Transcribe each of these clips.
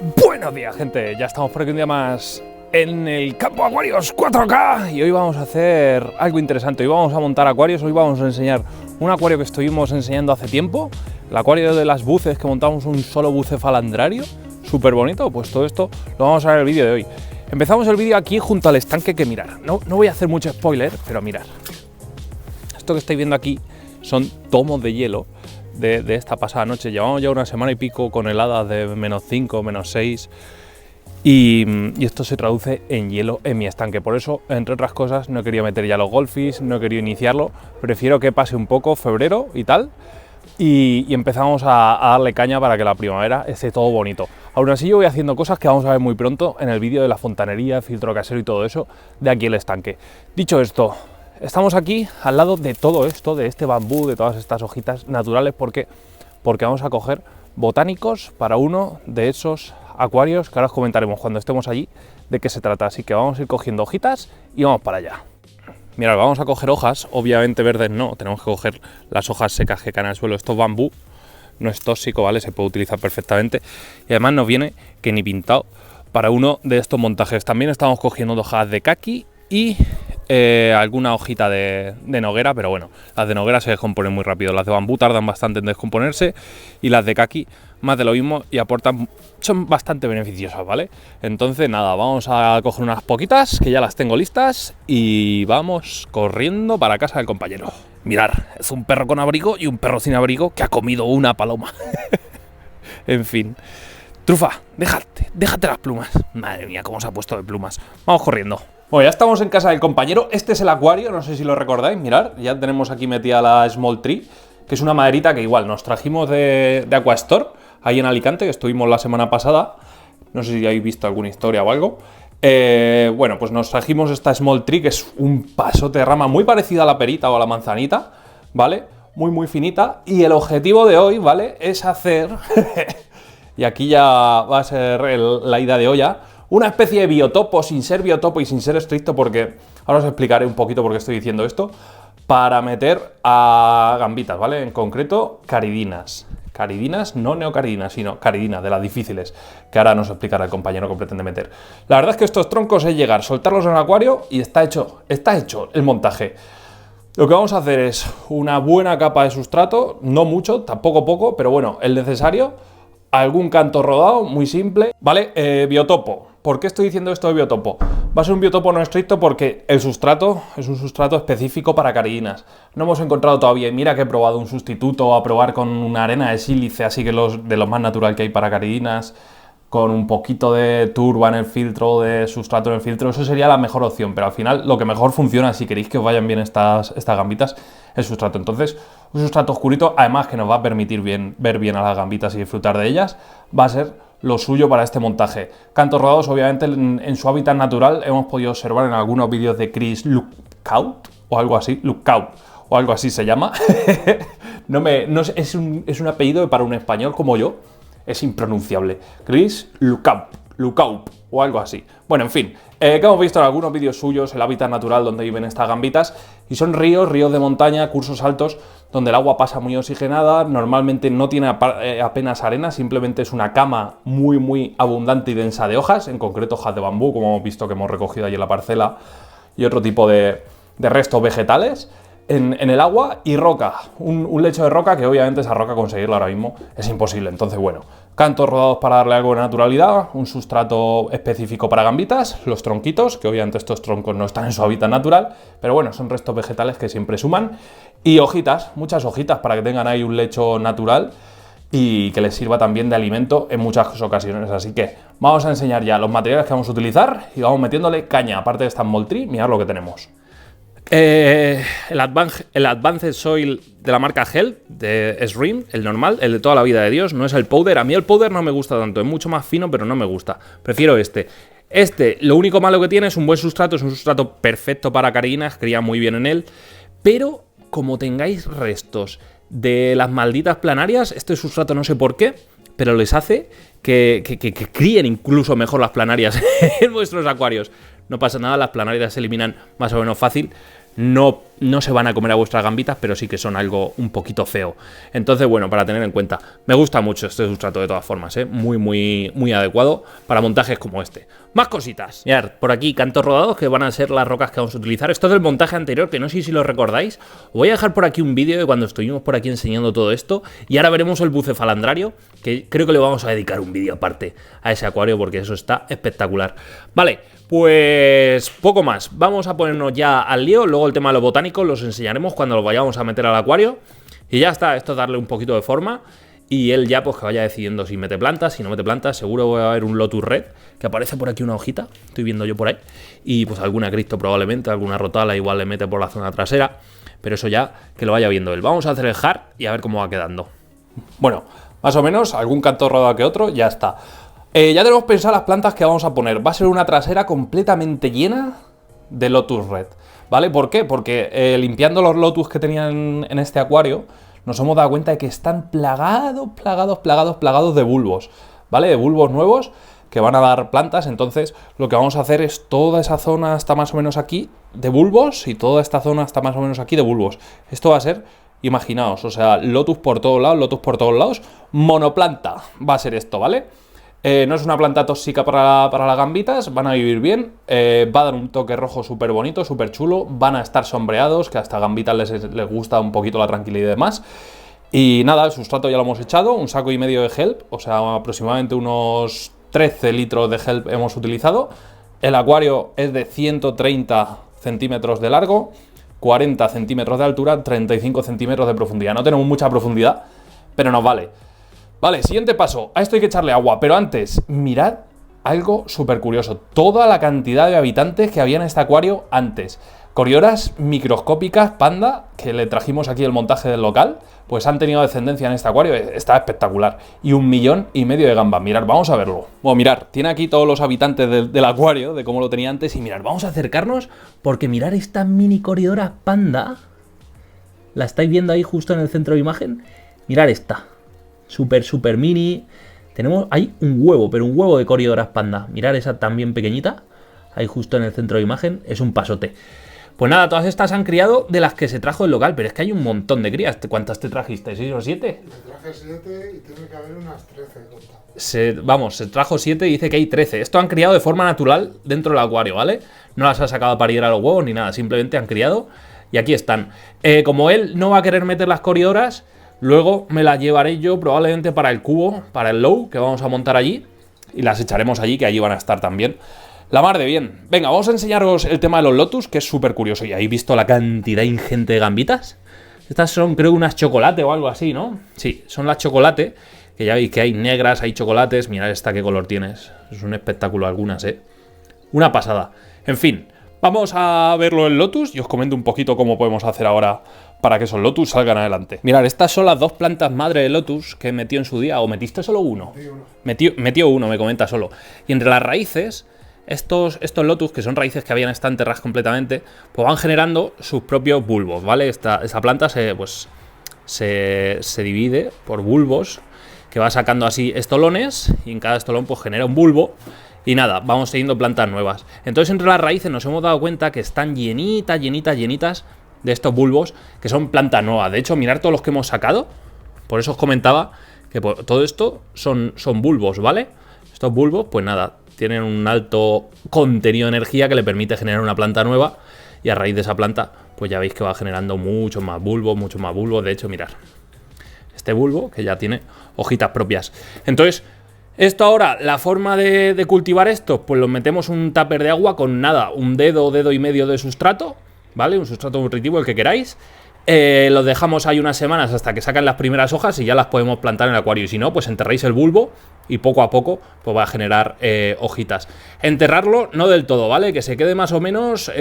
Buenos días, gente, ya estamos por aquí un día más en el campo Aquarius 4K y hoy vamos a hacer algo interesante. Hoy vamos a montar acuarios, hoy vamos a enseñar un acuario que estuvimos enseñando hace tiempo, el acuario de las buces, que montamos un solo bucefalandrario, súper bonito. Pues todo esto lo vamos a ver en el vídeo de hoy. Empezamos el vídeo aquí junto al estanque, que mirar, no voy a hacer mucho spoiler, pero mirar, esto que estáis viendo aquí son tomos de hielo de esta pasada noche. Llevamos ya una semana y pico con heladas de -5, -6 y esto se traduce en hielo en mi estanque. Por eso, entre otras cosas, no he querido meter ya los golfis, no he querido iniciarlo. Prefiero que pase un poco febrero y tal y empezamos a darle caña para que la primavera esté todo bonito. Aún así, yo voy haciendo cosas que vamos a ver muy pronto en el vídeo de la fontanería, filtro casero y todo eso de aquí el estanque. Dicho esto, estamos aquí al lado de todo esto, de este bambú, de todas estas hojitas naturales, porque vamos a coger botánicos para uno de esos acuarios que ahora os comentaremos cuando estemos allí de qué se trata. Así que vamos a ir cogiendo hojitas y vamos para allá. Mirad, vamos a coger hojas, obviamente verdes no, tenemos que coger las hojas secas que caen al suelo. Esto es bambú, no es tóxico, ¿vale? Se puede utilizar perfectamente y además nos viene que ni pintado para uno de estos montajes. También estamos cogiendo hojas de kaki y alguna hojita de noguera, pero bueno, las de noguera se descomponen muy rápido, las de bambú tardan bastante en descomponerse y las de kaki más de lo mismo y son bastante beneficiosas, ¿vale? Entonces nada, vamos a coger unas poquitas que ya las tengo listas y vamos corriendo para casa del compañero. Mirar, es un perro con abrigo y un perro sin abrigo que ha comido una paloma. En fin, Trufa, déjate las plumas. Madre mía, cómo se ha puesto de plumas. Vamos corriendo. Bueno, ya estamos en casa del compañero. Este es el acuario, no sé si lo recordáis. Mirad, ya tenemos aquí metida la Small Tree, que es una maderita que igual nos trajimos de Aquastore, ahí en Alicante, que estuvimos la semana pasada. No sé si habéis visto alguna historia o algo. Bueno, pues nos trajimos esta Small Tree, que es un pasote de rama muy parecida a la perita o a la manzanita, ¿vale? Muy finita. Y el objetivo de hoy, ¿vale?, es hacer... y aquí ya va a ser la ida de olla, una especie de biotopo, sin ser biotopo y sin ser estricto, porque ahora os explicaré un poquito por qué estoy diciendo esto, para meter a gambitas, ¿vale? En concreto, caridinas. Caridinas, no neocaridinas, sino caridinas, de las difíciles, que ahora nos explicará el compañero que pretende meter. La verdad es que estos troncos es llegar, soltarlos en el acuario y está hecho el montaje. Lo que vamos a hacer es una buena capa de sustrato, no mucho, tampoco poco, pero bueno, el necesario. Algún canto rodado, muy simple, ¿vale? Biotopo. ¿Por qué estoy diciendo esto de biotopo? Va a ser un biotopo no estricto porque el sustrato es un sustrato específico para caridinas. No hemos encontrado todavía, y mira que he probado un sustituto a probar con una arena de sílice, así que de los más natural que hay para caridinas, con un poquito de turba en el filtro, de sustrato en el filtro. Eso sería la mejor opción, pero al final lo que mejor funciona, si queréis que os vayan bien estas gambitas, es el sustrato. Entonces, un sustrato oscurito, además que nos va a permitir ver bien a las gambitas y disfrutar de ellas, va a ser lo suyo para este montaje. Cantos rodados, obviamente, en su hábitat natural, hemos podido observar en algunos vídeos de Chris Lookout, o algo así, Lookout, o algo así se llama. Es un apellido que para un español como yo es impronunciable. Chris Lookout, o algo así. Bueno, en fin, que hemos visto en algunos vídeos suyos el hábitat natural donde viven estas gambitas, y son ríos de montaña, cursos altos, donde el agua pasa muy oxigenada, normalmente no tiene apenas arena, simplemente es una cama muy abundante y densa de hojas, en concreto hojas de bambú, como hemos visto que hemos recogido allí en la parcela, y otro tipo de restos vegetales en el agua, y roca, un lecho de roca que obviamente esa roca conseguirla ahora mismo es imposible. Entonces, bueno, cantos rodados para darle algo de naturalidad, un sustrato específico para gambitas, los tronquitos, que obviamente estos troncos no están en su hábitat natural, pero bueno, son restos vegetales que siempre suman, y hojitas, muchas hojitas para que tengan ahí un lecho natural y que les sirva también de alimento en muchas ocasiones. Así que vamos a enseñar ya los materiales que vamos a utilizar y vamos metiéndole caña. Aparte de esta Small Tree, mirad lo que tenemos. El Advanced Soil de la marca Hell, de SRIM, el normal, el de toda la vida de Dios, no es el powder. A mí el powder no me gusta tanto, es mucho más fino, pero no me gusta. Prefiero este. Lo único malo que tiene es un buen sustrato, es un sustrato perfecto para caridinas, cría muy bien en él, pero como tengáis restos de las malditas planarias, este sustrato no sé por qué, pero les hace que críen incluso mejor las planarias en vuestros acuarios. No pasa nada, las planarias se eliminan más o menos fácil. No no se van a comer a vuestras gambitas, pero sí que son algo un poquito feo. Entonces, bueno, para tener en cuenta. Me gusta mucho este sustrato de todas formas, ¿eh? Muy adecuado para montajes como este. Más cositas. Mirad, por aquí cantos rodados que van a ser las rocas que vamos a utilizar. Esto es del montaje anterior, que no sé si lo recordáis. Os voy a dejar por aquí un vídeo de cuando estuvimos por aquí enseñando todo esto. Y ahora veremos el bucefalandrario, que creo que le vamos a dedicar un vídeo aparte a ese acuario, porque eso está espectacular. Vale, pues poco más. Vamos a ponernos ya al lío. Luego el tema de los botánicos los enseñaremos cuando los vayamos a meter al acuario. Y ya está, esto es darle un poquito de forma. Y él ya pues que vaya decidiendo si mete plantas, si no mete plantas. Seguro va a haber un Lotus Red, que aparece por aquí una hojita, estoy viendo yo por ahí. Y pues alguna Cristo probablemente, alguna Rotala igual le mete por la zona trasera. Pero eso ya que lo vaya viendo él. Vamos a hacer el hard y a ver cómo va quedando. Bueno, más o menos, algún canto rodado que otro, ya está. Ya tenemos pensadas las plantas que vamos a poner. Va a ser una trasera completamente llena de Lotus Red, ¿vale? ¿Por qué? Porque limpiando los Lotus que tenían en este acuario, nos hemos dado cuenta de que están plagados de bulbos, ¿vale? De bulbos nuevos que van a dar plantas. Entonces lo que vamos a hacer es toda esa zona hasta más o menos aquí de bulbos y toda esta zona hasta más o menos aquí de bulbos. Esto va a ser, imaginaos, o sea, Lotus por todos lados, monoplanta va a ser esto, ¿vale? No es una planta tóxica para las gambitas, van a vivir bien, va a dar un toque rojo súper bonito, súper chulo, van a estar sombreados, que hasta a gambitas les gusta un poquito la tranquilidad y demás. Y nada, el sustrato ya lo hemos echado, 1,5 sacos de Help, o sea, aproximadamente unos 13 litros de Help hemos utilizado. El acuario es de 130 centímetros de largo, 40 centímetros de altura, 35 centímetros de profundidad. No tenemos mucha profundidad, pero nos vale. Vale, siguiente paso. A esto hay que echarle agua, pero antes, mirad algo súper curioso. Toda la cantidad de habitantes que había en este acuario antes. Corioras microscópicas panda, que le trajimos aquí el montaje del local, pues han tenido descendencia en este acuario. Está espectacular. Y 1,5 millones de gambas. Mirad, vamos a verlo. Bueno, mirad, tiene aquí todos los habitantes del acuario, de cómo lo tenía antes. Y mirad, vamos a acercarnos, porque mirad esta mini corioras panda. ¿La estáis viendo ahí justo en el centro de imagen? Mirad esta. Súper mini. Tenemos ahí un huevo, pero un huevo de corioras panda. Mirad esa también pequeñita. Ahí justo en el centro de imagen. Es un pasote. Pues nada, todas estas han criado de las que se trajo el local. Pero es que hay un montón de crías. ¿Cuántas te trajiste? ¿6 o 7? Me traje 7 y tiene que haber unas 13. Se trajo 7 y dice que hay 13. Esto han criado de forma natural dentro del acuario, ¿vale? No las ha sacado a parir a los huevos ni nada. Simplemente han criado y aquí están. Como él no va a querer meter las corioras, luego me las llevaré yo probablemente para el cubo, para el low que vamos a montar allí. Y las echaremos allí, que allí van a estar también. La mar de bien. Venga, vamos a enseñaros el tema de los Lotus, que es súper curioso. ¿Y habéis visto la cantidad ingente de gambitas? Estas son, creo, unas chocolate o algo así, ¿no? Sí, son las chocolate, que ya veis que hay negras, hay chocolates. Mirad esta qué color tienes. Es un espectáculo algunas, ¿eh? Una pasada. En fin, vamos a verlo en Lotus y os comento un poquito cómo podemos hacer ahora para que esos Lotus salgan adelante. Mirad, estas son las dos plantas madre de Lotus que metió en su día. ¿O metiste solo uno? Metió uno, me comenta solo. Y entre las raíces, estos Lotus, que son raíces que habían estado enterradas completamente, pues van generando sus propios bulbos, ¿vale? Esta planta se divide por bulbos, que va sacando así estolones, y en cada estolón pues genera un bulbo. Y nada, vamos teniendo plantas nuevas. Entonces entre las raíces nos hemos dado cuenta que están llenitas de estos bulbos, que son plantas nuevas. De hecho, mirad todos los que hemos sacado. Por eso os comentaba que todo esto son bulbos, ¿vale? Estos bulbos, pues nada, tienen un alto contenido de energía que le permite generar una planta nueva. Y a raíz de esa planta, pues ya veis que va generando muchos más bulbos. De hecho, mirad, este bulbo que ya tiene hojitas propias. Entonces, esto ahora, la forma de cultivar esto, pues lo metemos un tupper de agua con nada, un dedo y medio de sustrato, ¿vale? Un sustrato nutritivo, el que queráis. Los dejamos ahí unas semanas hasta que sacan las primeras hojas y ya las podemos plantar en el acuario. Y si no, pues enterráis el bulbo y poco a poco pues va a generar hojitas. Enterrarlo no del todo, ¿vale? Que se quede más o menos,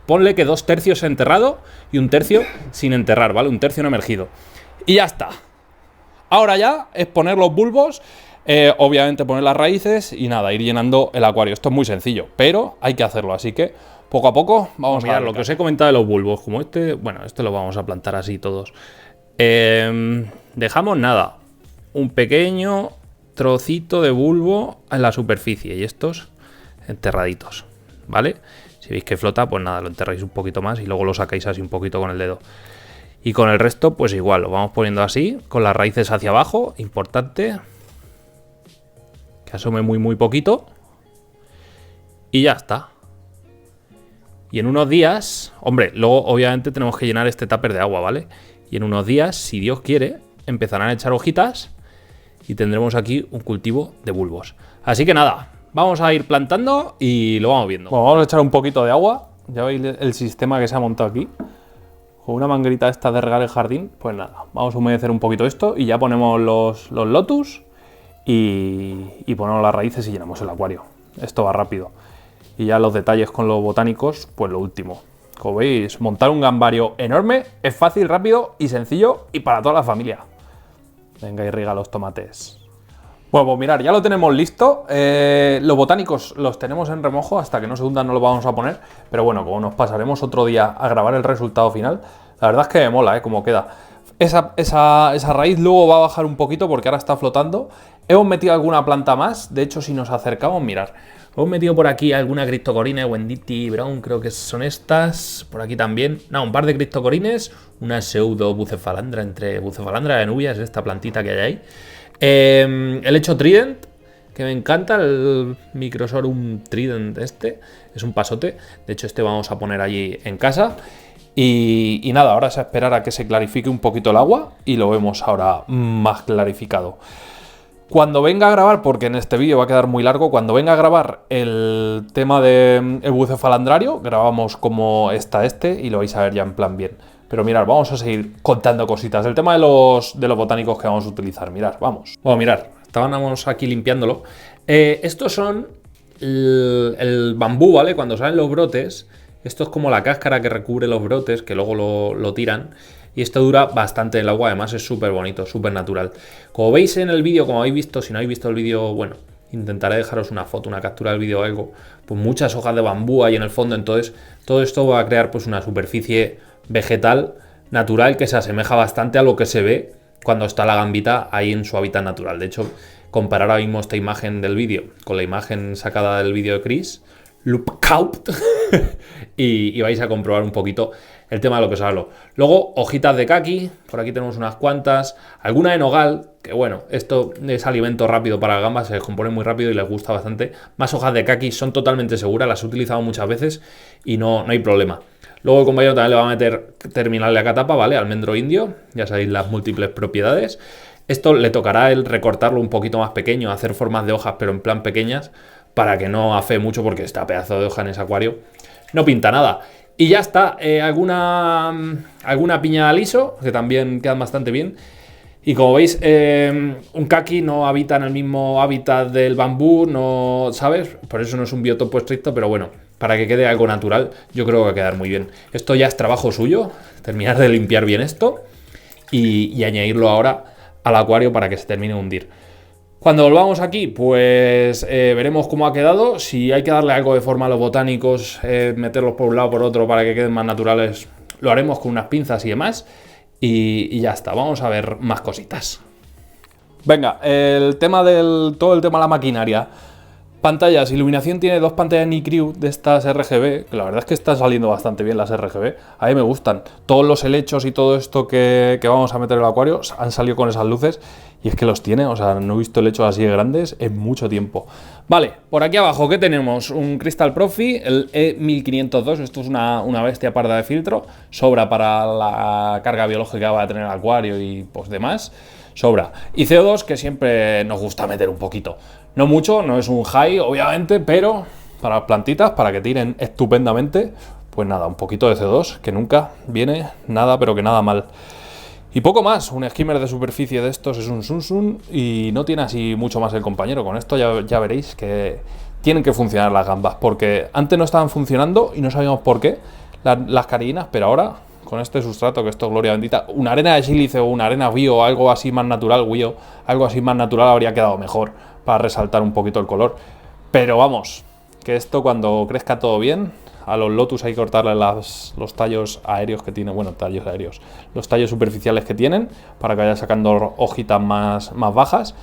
ponle que 2/3 enterrado y 1/3 sin enterrar, ¿vale? 1/3 no emergido. Y ya está. Ahora ya es poner los bulbos, obviamente poner las raíces y nada, ir llenando el acuario. Esto es muy sencillo, pero hay que hacerlo, así que poco a poco vamos a mirar lo que os he comentado de los bulbos. Como este, bueno, este lo vamos a plantar así todos. Dejamos nada, un pequeño trocito de bulbo en la superficie y estos enterraditos, ¿vale? Si veis que flota, pues nada, lo enterráis un poquito más y luego lo sacáis así un poquito con el dedo. Y con el resto, pues igual, lo vamos poniendo así, con las raíces hacia abajo, importante. Que asome muy poquito. Y ya está. Y en unos días, hombre, luego obviamente tenemos que llenar este tupper de agua, ¿vale? Y en unos días, si Dios quiere, empezarán a echar hojitas y tendremos aquí un cultivo de bulbos. Así que nada, vamos a ir plantando y lo vamos viendo. Bueno, vamos a echar un poquito de agua. Ya veis el sistema que se ha montado aquí. Con una manguerita esta de regar el jardín, pues nada, vamos a humedecer un poquito esto y ya ponemos los lotus y ponemos las raíces y llenamos el acuario. Esto va rápido. Y ya los detalles con los botánicos, pues lo último. Como veis, montar un gambario enorme es fácil, rápido y sencillo y para toda la familia. Venga y riega los tomates. Bueno, pues mirar, ya lo tenemos listo. Los botánicos los tenemos en remojo, hasta que no se hundan no los vamos a poner. Pero bueno, como nos pasaremos otro día a grabar el resultado final, la verdad es que me mola, cómo queda. Esa raíz luego va a bajar un poquito porque ahora está flotando. Hemos metido alguna planta más, de hecho si nos acercamos, mirar. Hemos metido por aquí alguna cristocorina, Wenditi Brown, creo que son estas. Por aquí también. No, un par de cristocorines, una pseudo bucefalandra, entre bucefalandra de Nubia, es esta plantita que hay ahí. El hecho Trident, que me encanta, el Microsorum Trident este, es un pasote. De hecho este vamos a poner allí en casa. Y nada, ahora es a esperar a que se clarifique un poquito el agua y lo vemos ahora más clarificado. Cuando venga a grabar, porque en este vídeo va a quedar muy largo, cuando venga a grabar el tema del bucefalandrario, grabamos como está y lo vais a ver ya en plan bien. Pero mirad, vamos a seguir contando cositas. El tema de los botánicos que vamos a utilizar, mirad, vamos. Bueno, mirad, estábamos aquí limpiándolo. Estos son el bambú, ¿vale? Cuando salen los brotes, esto es como la cáscara que recubre los brotes, que luego lo tiran. Y esto dura bastante en el agua, además es súper bonito, súper natural. Como veis en el vídeo, como habéis visto, si no habéis visto el vídeo, bueno, intentaré dejaros una foto, una captura del vídeo o algo. Pues muchas hojas de bambú ahí en el fondo, entonces todo esto va a crear pues una superficie vegetal natural que se asemeja bastante a lo que se ve cuando está la gambita ahí en su hábitat natural. De hecho, comparar ahora mismo esta imagen del vídeo con la imagen sacada del vídeo de Chris Lookout y vais a comprobar un poquito el tema de lo que os hablo. Luego, hojitas de kaki, por aquí tenemos unas cuantas, alguna de nogal, que bueno, esto es alimento rápido para las gambas, se descompone muy rápido y les gusta bastante. Más hojas de kaki, son totalmente seguras, las he utilizado muchas veces y no hay problema. Luego el compañero también le va a meter terminal de acatapa, ¿vale? Almendro indio, ya sabéis las múltiples propiedades. Esto le tocará el recortarlo un poquito más pequeño, hacer formas de hojas pero en plan pequeñas, para que no afee mucho porque esta pedazo de hoja en ese acuario no pinta nada. Y ya está, alguna piña liso, que también quedan bastante bien. Y como veis, un kaki no habita en el mismo hábitat del bambú, no, ¿sabes? Por eso no es un biotopo estricto, pero bueno, para que quede algo natural, yo creo que va a quedar muy bien. Esto ya es trabajo suyo, terminar de limpiar bien esto y añadirlo ahora al acuario para que se termine de hundir. Cuando volvamos aquí, pues veremos cómo ha quedado. Si hay que darle algo de forma a los botánicos, meterlos por un lado o por otro para que queden más naturales, lo haremos con unas pinzas y demás. Y ya está, vamos a ver más cositas. Venga, todo el tema de la maquinaria. Pantallas, iluminación tiene dos pantallas Nicrew de estas RGB, que la verdad es que están saliendo bastante bien las RGB, a mí me gustan. Todos los helechos y todo esto que vamos a meter en el acuario han salido con esas luces y es que los tiene, o sea, no he visto helechos así de grandes en mucho tiempo. Vale, por aquí abajo, ¿qué tenemos? Un Crystal Profi, el E1502, esto es una bestia parda de filtro, sobra para la carga biológica que va a tener el acuario y pues demás. Sobra. Y CO2, que siempre nos gusta meter un poquito. No mucho, no es un high, obviamente, pero para las plantitas, para que tiren estupendamente, pues nada, un poquito de CO2, que nunca viene nada, pero que nada mal. Y poco más, un skimmer de superficie de estos es un Sunsun y no tiene así mucho más el compañero. Con esto ya veréis que tienen que funcionar las gambas, porque antes no estaban funcionando y no sabíamos por qué las carinas, pero ahora con este sustrato, que esto es gloria bendita, una arena de sílice o una arena bio o algo así más natural, algo así más natural habría quedado mejor para resaltar un poquito el color. Pero vamos, que esto cuando crezca todo bien, a los lotus hay que cortarle los tallos aéreos que tienen, bueno, tallos aéreos, los tallos superficiales que tienen, para que vaya sacando hojitas más bajas.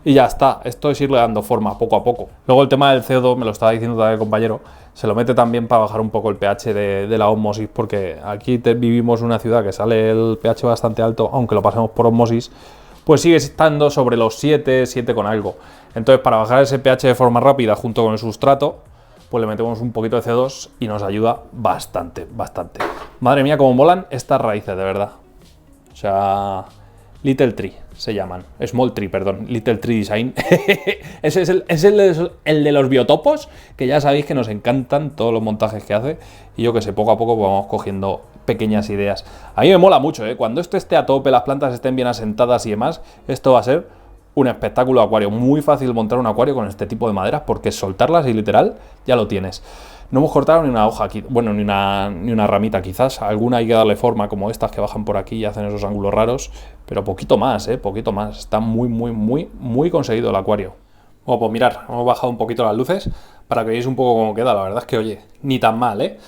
Y ya está, esto es irle dando forma poco a poco. Luego el tema del CO2, me lo estaba diciendo también el compañero, se lo mete también para bajar un poco el pH de la ósmosis, porque aquí vivimos en una ciudad que sale el pH bastante alto, aunque lo pasemos por ósmosis, pues sigue estando sobre los 7 con algo. Entonces, para bajar ese pH de forma rápida junto con el sustrato, pues le metemos un poquito de CO2 y nos ayuda bastante. Madre mía, cómo molan estas raíces, de verdad. O sea, Little Tree se llaman. Small Tree, perdón. Little Tree Design. Ese es el de los biotopos, que ya sabéis que nos encantan todos los montajes que hace. Y yo que sé, poco a poco vamos cogiendo pequeñas ideas. A mí me mola mucho, ¿eh? Cuando esto esté a tope, las plantas estén bien asentadas y demás, esto va a ser un espectáculo de acuario. Muy fácil montar un acuario con este tipo de maderas, porque soltarlas y literal ya lo tienes. No hemos cortado ni una hoja aquí, bueno, ni una ramita quizás. Alguna hay que darle forma, como estas que bajan por aquí y hacen esos ángulos raros. Pero poquito más, poquito más. Está muy conseguido el acuario. Bueno, pues mirad, hemos bajado un poquito las luces para que veáis un poco cómo queda. La verdad es que, oye, ni tan mal, ¿eh?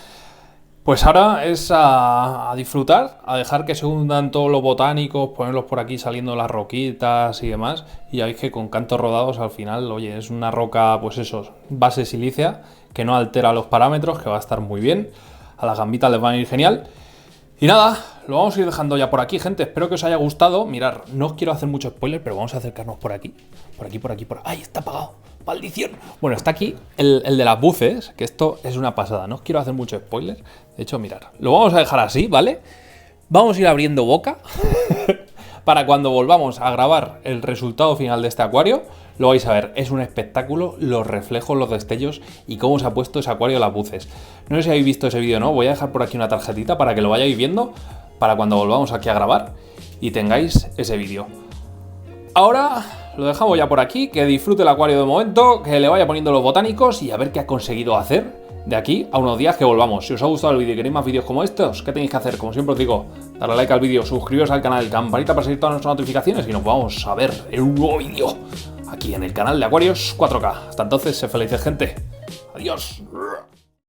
Pues ahora es a disfrutar, a dejar que se hundan todos los botánicos, ponerlos por aquí saliendo las roquitas y demás. Y ya veis que con cantos rodados al final, oye, es una roca, pues eso, base silícea, que no altera los parámetros, que va a estar muy bien. A las gambitas les van a ir genial. Y nada, lo vamos a ir dejando ya por aquí, gente. Espero que os haya gustado. Mirad, no os quiero hacer mucho spoiler, pero vamos a acercarnos por aquí. Por aquí. ¡Ay, está apagado! ¡Maldición! Bueno, está aquí el de las buces, que esto es una pasada. No os quiero hacer mucho spoiler. De hecho, mirad, lo vamos a dejar así, ¿vale? Vamos a ir abriendo boca para cuando volvamos a grabar el resultado final de este acuario. Lo vais a ver, es un espectáculo, los reflejos, los destellos y cómo se ha puesto ese acuario de las buces. No sé si habéis visto ese vídeo o no, voy a dejar por aquí una tarjetita para que lo vayáis viendo, para cuando volvamos aquí a grabar y tengáis ese vídeo. Ahora lo dejamos ya por aquí, que disfrute el acuario de momento, que le vaya poniendo los botánicos y a ver qué ha conseguido hacer de aquí a unos días que volvamos. Si os ha gustado el vídeo y queréis más vídeos como estos, ¿qué tenéis que hacer? Como siempre os digo, darle like al vídeo, suscribiros al canal, campanita para seguir todas nuestras notificaciones y nos vamos a ver en un nuevo vídeo aquí en el canal de Aquarios 4K. Hasta entonces, sed felices, gente. Adiós.